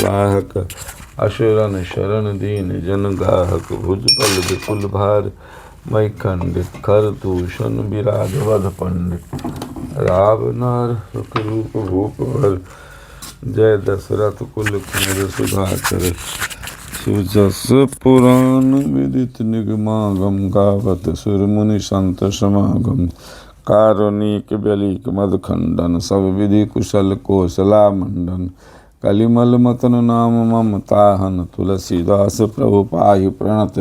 स्वाहक असुरन शरण दीन जन गाहक भुजबल विपुल भार मई खंडित खर दूषण विराज वध पंडित रावनार सुख रूप भूप भर जय दशरथ कुल कुंज सुधाकर सुजस पुराण विदित निगमागम गावत सुर मुनि संत समागम कारुणिक बलिक मदखंडन सब विधि कुशल कोसला मंडन कलिमल मतन नाम मम ताहन तुलसीदास प्रभु पाहि प्रणत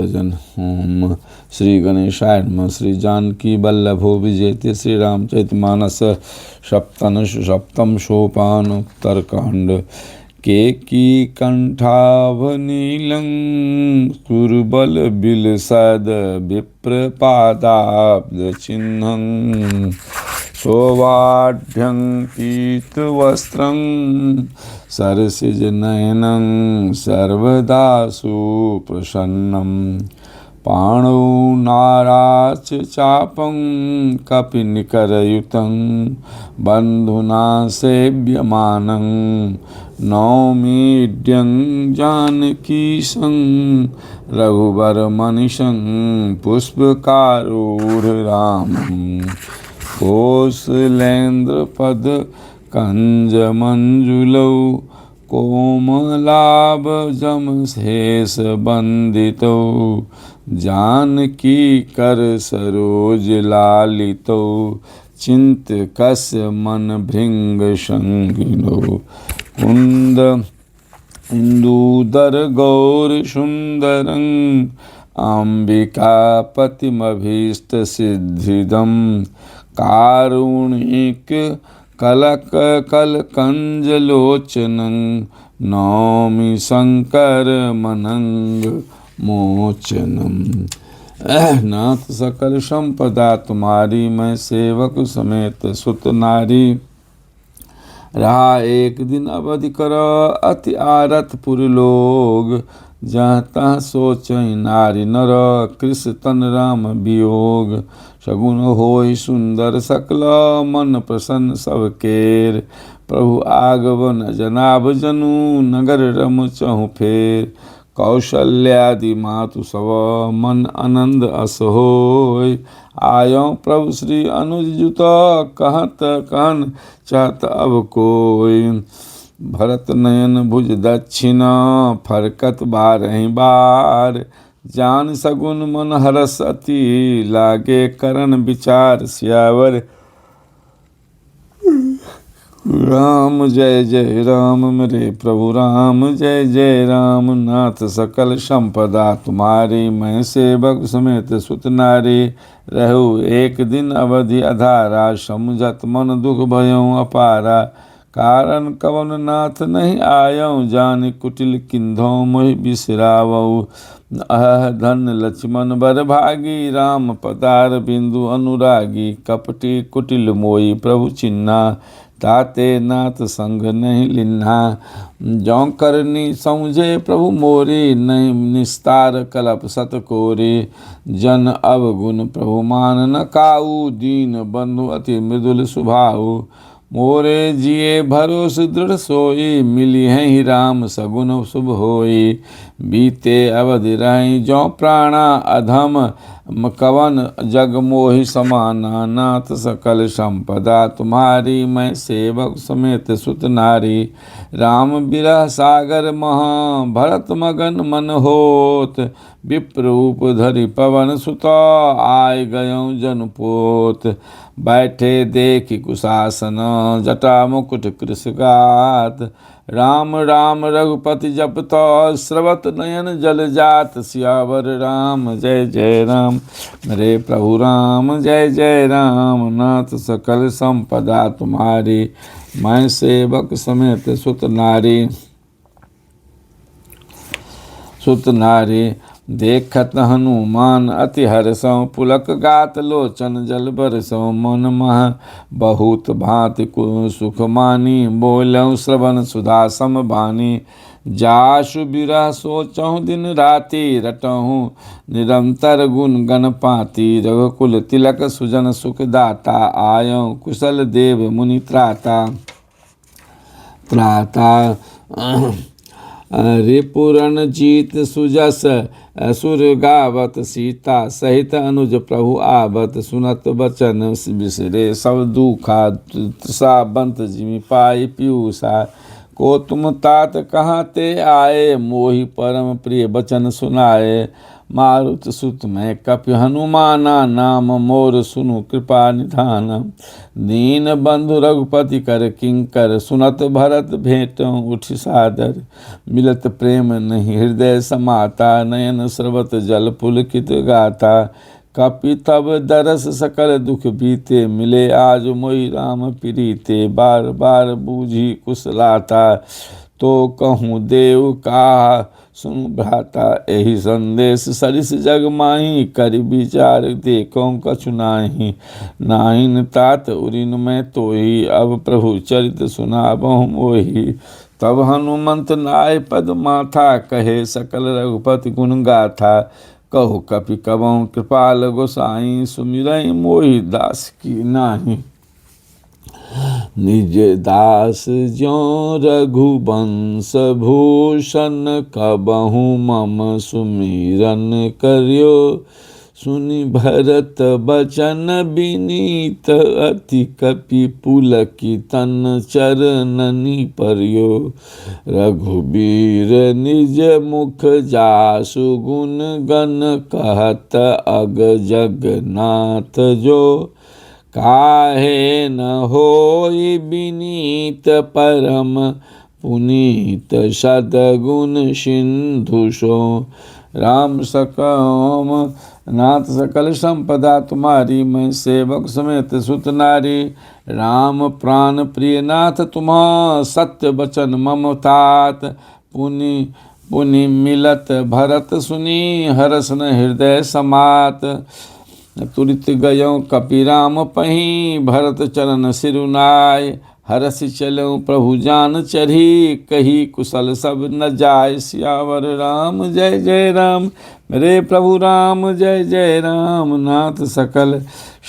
जन। ओम श्री गणेशाय नमः। श्री जानकी वल्लभो विजेते श्री रामचरित मानस सप्तम सोपान उत्तरकांड केकी कंठावनीलं कुरबल बिलसद विप्रपादाब्द चिह्नं शोभाढ्यं पीतवस्त्रं सरसिजनयनं सर्वदा सुप्रसन्नं पाणौ नाराच चापं कपिनिकरयुतं बन्धुना सेव्यमानं नौमीड्यं जानकीशं रघुवरमनिशं पुष्पकारूढरामं कौसलेन्द्रपद कंजमंजुलौ कोमलाभजमशेषबन्दितौ जानकी कर सरोज लालितौ चिन्तकस्य मन भृंग संगिनौ कुंद इंदुदर गौर सुंदरं अंबिकापतिमभीष्ट सिद्धिदं कारुणिक कलक कलकंजलोचनं नौमि शंकर मनंग मोचनम। नाथ सकल संपदा तुम्हारी मैं सेवक समेत सुत नारी रहा एक दिन अवधि कर अति आरत पुर लोग जहाँ तहाँ सोचहि नारी नर कृष तन राम वियोग सगुन होय सुंदर सकल मन प्रसन्न सब केर प्रभु आगवन जनाब जनु नगर रम चहु फेर कौशल्यादि मातु सब मन आनंद अस होय आयो प्रभु श्री अनुज जुत कहत कहन चाहत अब कोय भरत नयन भुज दक्षिणा फरकत बारहि बार जान सगुन मन हरस अति लागे करण विचार सियावर राम जय जय राम मेरे प्रभु राम जय जय राम। नाथ सकल संपदा तुम्हारी मैं सेवक समेत सुत नारी रहु एक दिन अवधि अधारा समुझत मन दुख भयउ अपारा कारण कवन नाथ नहीं आयऊ जान कुटिल किंधो मोहि बिसरावऊ अह धन लक्ष्मण बर भागी राम पदार बिंदु अनुरागी कपटी कुटिल मोई प्रभु चिन्हा ताते नाथ संग नहीं लिन्हा जौ करनी समझे प्रभु मोरी नहीं निस्तार कलप सत कोरी जन अवगुण प्रभु मान न काऊ दीन बंधु अति मृदुल सुभाऊ मोरे जिए भरोस दृढ़ सोई मिली है ही राम सगुन शुभ होई बीते अवधि रही जो प्राणा अधम कवन जग मोहि समाना नाथ सकल संपदा तुम्हारी मैं सेवक समेत सुत नारी राम बिरह सागर महा भरत मगन मन होत विप्ररूप धरि पवन सुत आय गयो जनपोत बैठे देखि कुशासन जटा मुकुट कृषगात राम राम रघुपति जपत स्रवत नयन जल जात सियावर राम जय जय राम मेरे प्रभु राम जय जय राम। नाथ सकल संपदा तुम्हारी मैं सेवक समेत सुत नारी देखत हनुमान अति हर्षौ पुलक गात लोचन जल बरसौ मन मह बहुत भांति सुख मानी बोलौ श्रवण सुधा सम बानी जासु बिरह सोचहु दिन राति रटहु निरंतर गुण गण पाति रघुकुल तिलक सुजन सुख दाता आयौ कुशल देव मुनि त्राता त्राता रिपुरन जीत सुजस असुर गावत सीता सहित अनुज प्रभु आवत सुनत बचन बिसरे सब दुखा तृषा बंत जिमि पाई पीयूषा को तुम तात कहाँ ते आए मोहि परम प्रिय बचन सुनाए मारुत सुत मैं कपि हनुमाना नाम मोर सुनु कृपा निधान दीन बंधु रघुपति कर किंकर सुनत भरत भेंट उठ सादर मिलत प्रेम नहीं हृदय समाता नयन स्रवत जल पुलकित गाथा कपि तब दरस सकल दुख बीते मिले आज मोहि राम प्रीते बार बार बूझी कुशलाता तो कहूँ देव का सुन भ्राता यही संदेश सरिस जग माही कर विचार देखो कछु नाही नाहिन तात उरिन में तो ही अब प्रभु चरित सुनाबहु मोही तब हनुमंत नाय पद माथा कहे सकल रघुपति गुण गाथा कहो कपि कबहु कृपाल गोसाई सुमिरई मोहि दास की नाही निज दास ज्यों रघुवंश भूषण कबहु मम सुमिरन करियो सुनि भरत बचन विनीत अति कपि पुलकितन चरणनि परियो रघुबीर निज मुख जासु गुण गण कहत अग जगन्नाथ जो काहे न होई विनीत परम पुनीत सदगुण सिंधुषो राम सकम नाथ सकल संपदा तुम्हारी मैं सेवक समेत सुत नारी राम प्राण प्रिय नाथ तुम्हारा सत्य बचन मम तात पुनि पुनि मिलत भरत सुनी हरसन हृदय समात तुरित गयो कपिराम पही भरत चरण सिरुनाय हरसि चलो प्रभु जान चढ़ी कही कुशल सब न जाय सियावर राम जय जय राम मेरे प्रभु राम जय जय राम नाथ सकल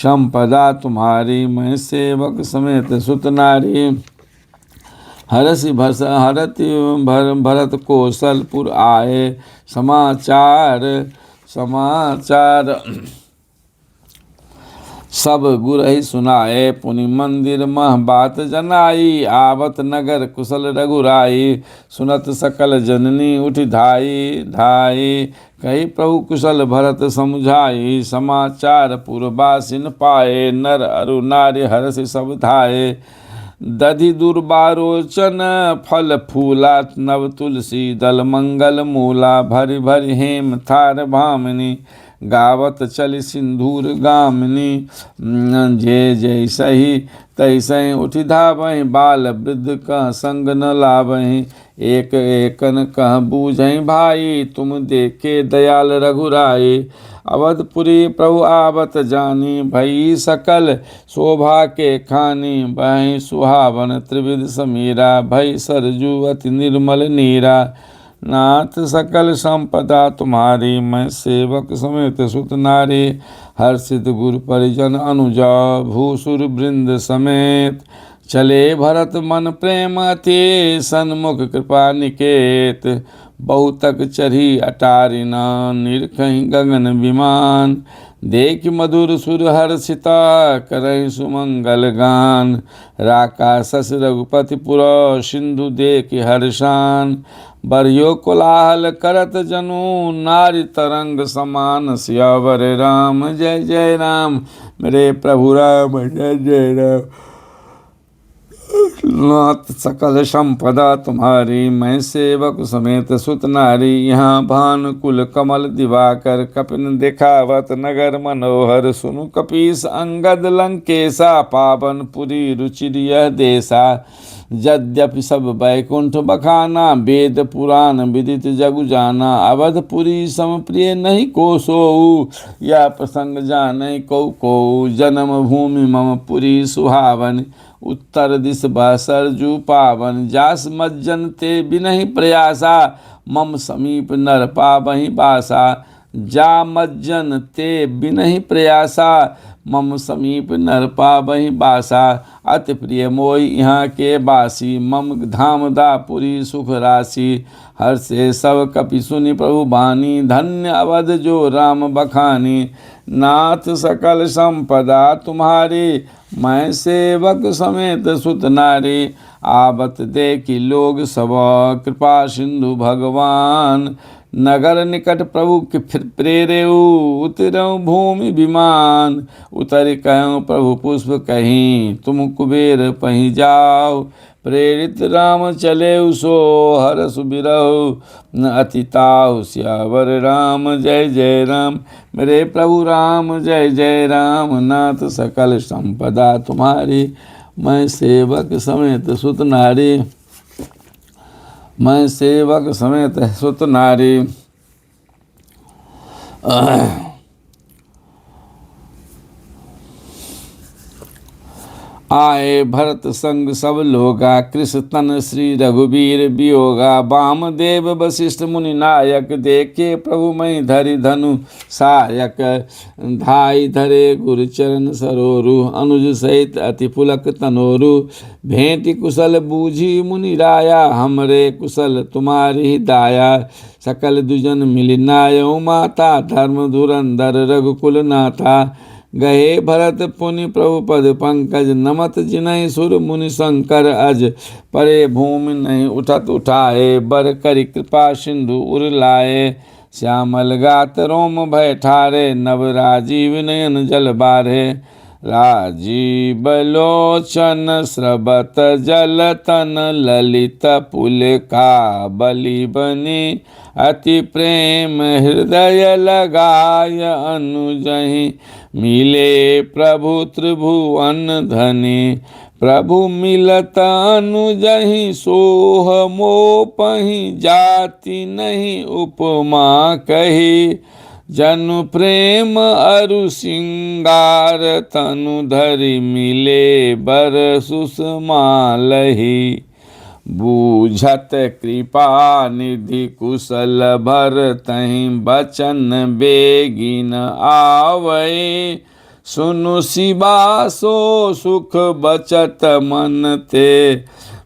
संपदा तुम्हारी मैं सेवक समेत सुत नारी हरसि हरति भरत कौशलपुर आए समाचार सब गुरहि सुनाए पुनि मंदिर मह बात जनाई आवत नगर कुशल रघुराई सुनत सकल जननी उठ धाई कही प्रभु कुशल भरत समुझाई समाचार पुरबासिन पाए नर अरु नारी हर्षि सब धाये दधि दुर्बारोचन फल फूला नव तुलसी दल मंगल मूला भरि भरि हेम थार भामिनी गावत चल सिंधूर गामिनी जय जय सही तैसई उठि धावहि बाल वृद्ध कह संग न लावहि एक एकन कह बूझहि भाई तुम देखे दयाल रघुराई अवधपुरी प्रभु आवत जानी भई सकल शोभा के खानी बहि सुहावन त्रिविध समीरा भई सरजू अति निर्मल नीरा नाथ सकल संपदा तुम्हारी मैं सेवक समेत सुत नारी हर्षित गुरु परिजन अनुजा भूसुर वृंद समेत चले भरत मन प्रेम अति सन्मुख कृपा निकेत बहुतक चढ़ी अटारिना निरखहि गगन विमान देख मधुर सुर हर्षिता करहि सुमंगल गान राका शश रघुपति पुर सिंधु देख हर्षान बरियो कोलाहल करत जनु नारी तरंग समान सियावर राम जय जय राम मेरे प्रभु राम जय जय राम नाथ सकल संपदा तुम्हारी मैं सेवक समेत सुत नारी यहाँ भानुकुल कमल दिवाकर कपिन दिखावत नगर मनोहर सुनु कपीस अंगद लंकेशा पावन पुरी रुचिर यह देशा यद्यपि सब बैकुंठ बखाना वेद पुराण विदित जगु जाना अवधपुरी सम प्रिय नहीं को सोऊ यह प्रसंग जाने को जन्म भूमि मम पुरी सुहावन उत्तर दिश सरजू पावन जास मज्जन ते बिनहि प्रयासा मम समीप नर पावहि बासा जा मज्जन ते बिनहि प्रयासा, मम समीप नर पाबहि बासा। अति प्रिय मोहि यहाँ के बासी, मम धाम दापुरी सुख राशि। हर से सब कपि सुनि प्रभु बानी, धन्य अवध जो राम बखानी। नाथ सकल संपदा तुम्हारी, मैं सेवक समेत सुत नारी। आवत देखी लोग सब, कृपा सिंधु भगवान। नगर निकट प्रभु के फिर प्रेरेऊ, उतरऊ भूमि विमान। उतर कहूँ प्रभु पुष्प कहीं, तुम कुबेर पहीं जाओ। प्रेरित राम चले सो, हर सुबिरहु न अतिताउ। सियावर राम जय जय राम, मेरे प्रभु राम जय जय राम। नाथ सकल संपदा तुम्हारी, मैं सेवक समेत सुत नारी। मैं सेवक समेत सुत नारी। आए भरत संग सब लोगा, कृष तन श्री रघुबीर वियोगा। वामदेव वशिष्ठ मुनि नायक, देखे प्रभु मई धरि धनु सायक। धाई धरे गुरु चरण सरोरु, अनुज सहित अति पुलक तनोरु। भेंटि कुशल बूझी मुनि राया, हमरे कुशल तुम्हारी दाया। सकल दुजन मिलि नायौ माता, धर्म धुरंधर रघुकुल नाथा। गहे भरत पुनि प्रभु पद पंकज, नमत जिनहि सुर मुनि शंकर अज। परे भूमि नहीं उठत उठाए, बर करि कृपा सिंधु उर लाए। श्यामल गात रोम भय ठारे, नव राजीव नयन जल बारे। राजीव लोचन स्रबत जल तन, ललित पुलका बलि बनी। अति प्रेम हृदय लगाय, अनुजहि मिले प्रभु त्रिभुवन धनी। प्रभु मिलत अनुजहि सोह मोपहि, जाति नहीं उपमा कही। जनु प्रेम अरु सिंगार, तनु धरि मिले बर सुषमा लही। बूझत कृपा निधि कुशल भर, तहि बचन बेगिन आवै। सुनु शिवा सो सुख बचत मन ते,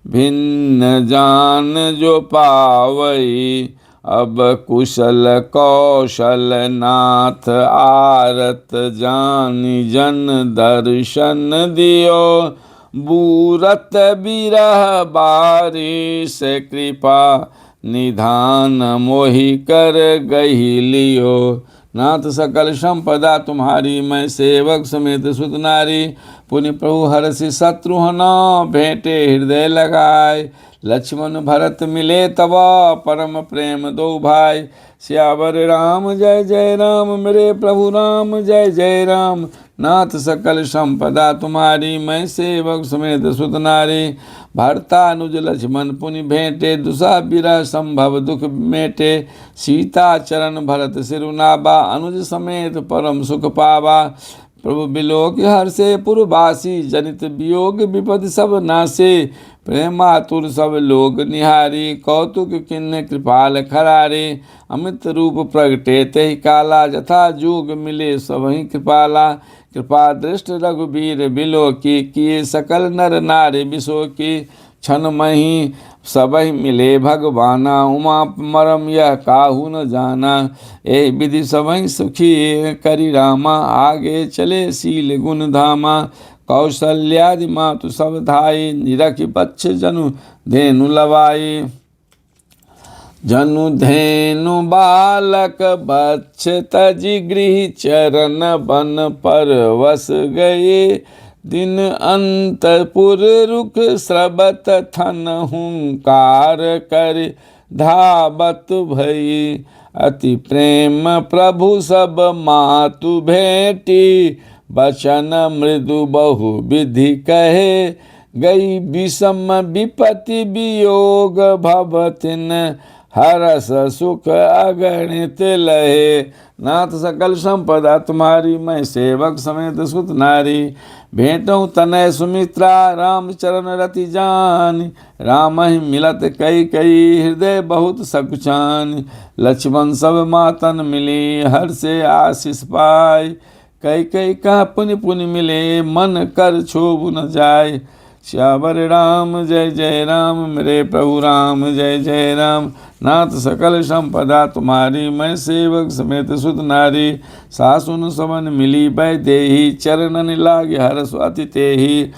भिन्न जान जो पावै। अब कुशल कौशल नाथ आरत, जानि जन दर्शन दियो। बूरत बिरह बारिश, कृपा निधान मोहि कर गही लियो। नाथ सकल संपदा तुम्हारी, मैं सेवक समेत सुत नारी। पुनि प्रभु हरषि शत्रुघ्न, भेंटे हृदय लगाए। लक्ष्मण भरत मिले तब, परम प्रेम दो भाई। सियावर राम जय जय राम, मेरे प्रभु राम जय जय राम। नाथ सकल संपदा तुम्हारी, मैं सेवक समेत सुत नारी। भरतानुज लक्ष्मण पुनि भेंटे, दुसा बिरह संभव दुख मेटे। सीता चरण भरत सिरुनाबा, अनुज समेत परम सुख पावा। प्रभु बिलोक हर्षे पुरवासी, जनित वियोग विपद सब नासे। प्रेमातुर सब लोग निहारी, कौतुक किन्ह कृपाल खरारे। अमित रूप प्रगटे तेहि काला, जथा जोग मिले सबहि कृपाला। कृपा दृष्ट रघुबीर बिलोकी, किए सकल नर नारी बिसोकी। क्षण मही सबहि मिले भगवाना, उमा मरम यह काहू न जाना। ए विधि सबहि सुखी करि रामा, आगे चले शील गुण धामा। कौशल्यादि मातु सब धाई, निरखि बच्छ जनु धेनु लवाई। जनु धेनु बालक बच्छ तजि, गृह चरण बन परवश गए। दिन अंतपुर रुख स्रबत, थन हुंकार कर धावत भई। अति प्रेम प्रभु सब मातु भेंटी, बचन मृदु बहु विधि कहे। गई विषम विपति वियोग, भवतिन हरस सुख अगणित लहे। नाथ सकल संपदा तुम्हारी, मैं सेवक समेत सुत नारी। भेंटऊँ तनय सुमित्रा, राम चरण रति जान। राम ही मिलत कई कई, हृदय बहुत सकुचान। लक्ष्मण सब मातन मिली, हर से आशीष पाय। कई कई कह पुनि पुनि मिले, मन कर छोभ न जाय। श्यावर राम जय जय राम, मेरे प्रभु राम जय जय राम। नाथ सकल संपदा तुम्हारी, मैं सेवक समेत सुत नारी। सासुन समन मिली वैदेही, चरणन लागे हरष अति तेहि।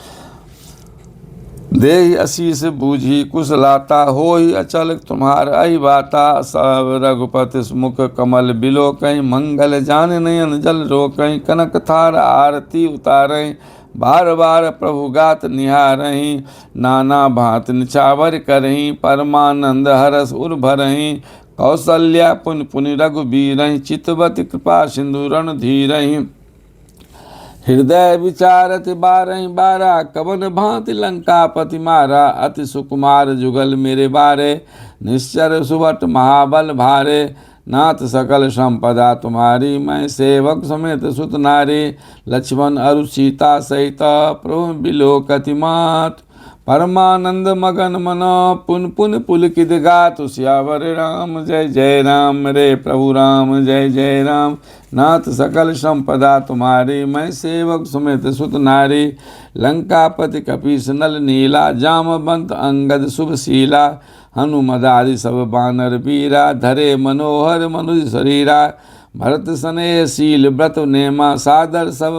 देहि आशीष बूझी कुशलाता, होहि अचल तुम्हार अहि बाता। सब रघुपति मुख कमल बिलो, कहीं मंगल जान नयन जल रो। कहीं कनक थार आरती उतारें, बार बार प्रभु गात निहारहीं। नाना भांत निछावर करहीं, परमानंद हरस उर भरहीं। कौसल्या पुनि पुनि रघुबीरहीं, चितवती कृपा सिंधु रणधीरहीं। हृदय विचारत बारहीं बारा, कवन भांति लंकापति मारा। अति सुकुमार जुगल मेरे बारे, निश्चर सुभट महाबल भारे। नाथ सकल संपदा तुम्हारी, मैं सेवक समेत सुत नारी। लक्ष्मण अरु सीता सहित, प्रभु बिलोकति मात। परमानंद मगन मन, पुन पुन पुलकित गात। सियावर राम जय जय राम, मेरे प्रभु राम जय जय राम। नाथ सकल संपदा तुम्हारी, मैं सेवक समेत सुत नारी। लंकापति कपीस नल नीला, जामवंत अंगद शुभशीला। हनुमदादि सब बानर वीरा, धरे मनोहर मनुज शरीरा। भरत स्नेहशील व्रत नेमा, सादर सब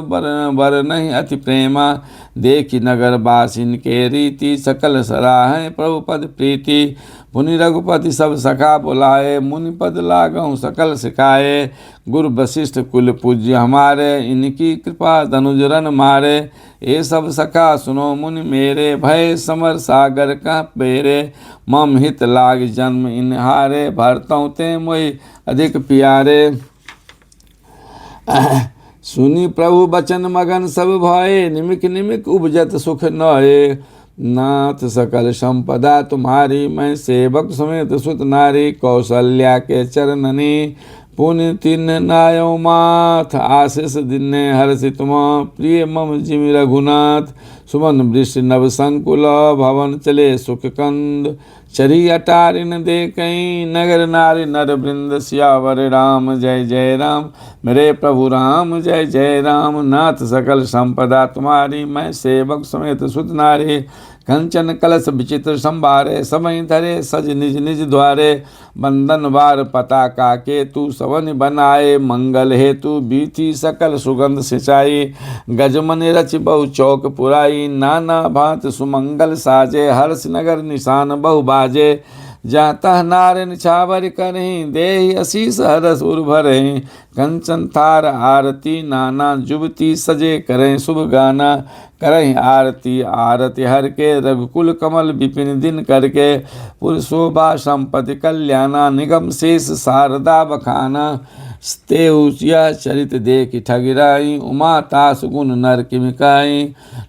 बर नहीं अति प्रेमा। देखी नगर बासिन के रीति, सकल सराहें प्रभु पद प्रीति। मुनि रघुपति सब सखा बुलाए, मुनि पद लागहु सकल सिखाए। गुरु वशिष्ठ कुल पूज्य हमारे, इनकी कृपा धनुज रन मारे। ये सब सखा सुनो मुनि मेरे, भय समर सागर कह पेरे। मम हित लाग जन्म इनहारे, भरतौं ते मोहि अधिक प्यारे। सुनी प्रभु बचन मगन सब भये, निमिक निमिक उपजत सुख नये। नाथ सकल संपदा तुम्हारी, मैं सेवक समेत सुत नारी। कौशल्या के चरणनी, पुण्य तिन नायो माथ। आशीष दिने हर्षि तुम, प्रिय मम जिमि रघुनाथ। सुमन वृष्टि नव संकुल, भवन चले सुख कंद। चरी अटारिन दे कहीं, नगर नारी नर वृंद। सियावर राम जय जय राम, मेरे प्रभु राम जय जय राम। नाथ सकल संपदा तुम्हारी, मैं सेवक समेत सुत नारी। कंचन कलश विचित्र संभारे, समय धरे सज निज निज द्वारे। बंदन वार पताका के तू, सवन बनाए मंगल हेतु। बीथी सकल सुगंध सिंचाई, गजमन रच बहु चौक पुराई। नाना भांत सुमंगल साजे, हर्ष नगर निशान बहु बाजे। जाता नार निछावर करहीं, देहि आशीष हरस उर भरहीं। कंचन थार आरती नाना, जुबती सजे करें शुभ गाना। करहीं आरती आरती हर के, रघुकुल कमल विपिन दिन करके। पुर शोभा संपत्ति कल्याणा, निगम शेष शारदा बखाना। तेहु यह चरित देख ठगिराई, उमा तास गुण नर किमिकाई।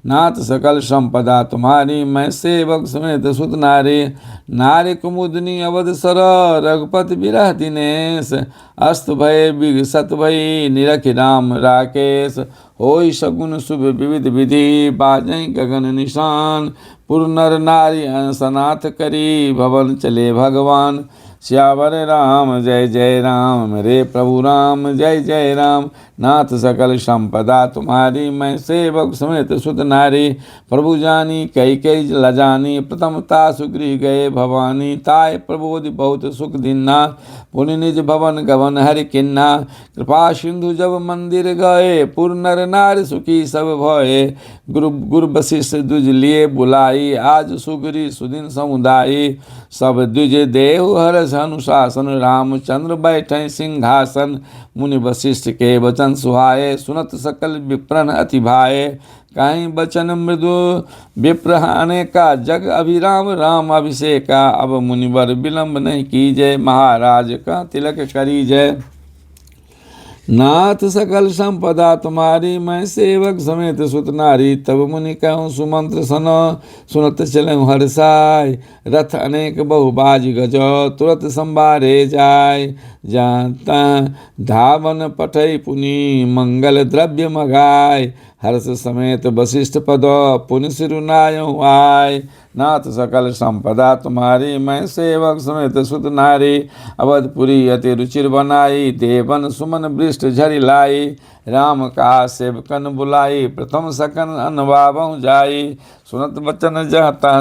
नाथ सकल संपदा तुम्हारी, मैं सेवक समेत सुत नारी। नारी कुमुदनी अवध सर, रघुपति बिरह दिनेश। अस्त भय विगसत भई, निरखि राम राकेश। होई सगुन शुभ विविध विधि, बाजै गगन निशान। पुर नर नारी सनाथ करी, भवन चले भगवान। श्यावर राम जय जय राम, मेरे प्रभु राम जय जय राम। नाथ सकल संपदा तुम्हारी, मैं सेवक समेत सुत नारी। प्रभु जानी कई कई लजानी, प्रथमता सुगृह गए भवानी। ताय प्रबोधि बहुत सुख दिन्ना, पुनि निज भवन गवन हरि किन्ना। कृपा सिंधु जब मंदिर गए, पुर नर नारी सुखी सब भये। गुरु वशिष्ठ द्विज लिए बुलाई, आज सुग्री सुदिन समुदायी। सब द्विज देहु हर्ष अनुशासन, रामचंद्र बैठे सिंहासन। मुनि वशिष्ठ के वचन सुहाए, सुनत सकल विप्रन अति भाए। कहीं बचन मृदु विप्रहाने का, जग अभिराम राम अभिषेका। अब मुनिवर विलंब नहीं कीजय, महाराज का तिलक करीजय। नाथ सकल संपदा तुम्हारी, मैं सेवक समेत सुत नारी। तब मुनि कहूँ सुमंत्र सनो, सुनत चलऊँ हर्षाय। रथ अनेक बहुबाज गजो, तुरत संभारे जाय। जानता धावन पठै पुनि, मंगल द्रव्य मगाय। हर्ष समेत वशिष्ठ पदो, पुनि सिरुनायऊँ आय। नाथ सकल संपदा तुम्हारी, मैं सेवक समेत सुत नारी। अवधपुरी अति रुचिर बनाई, देवन सुमन वृष्ट झरि लाई। राम का सेवकन बुलाई, प्रथम सकन अनवाबहु जाई। सुनत बचन जह तह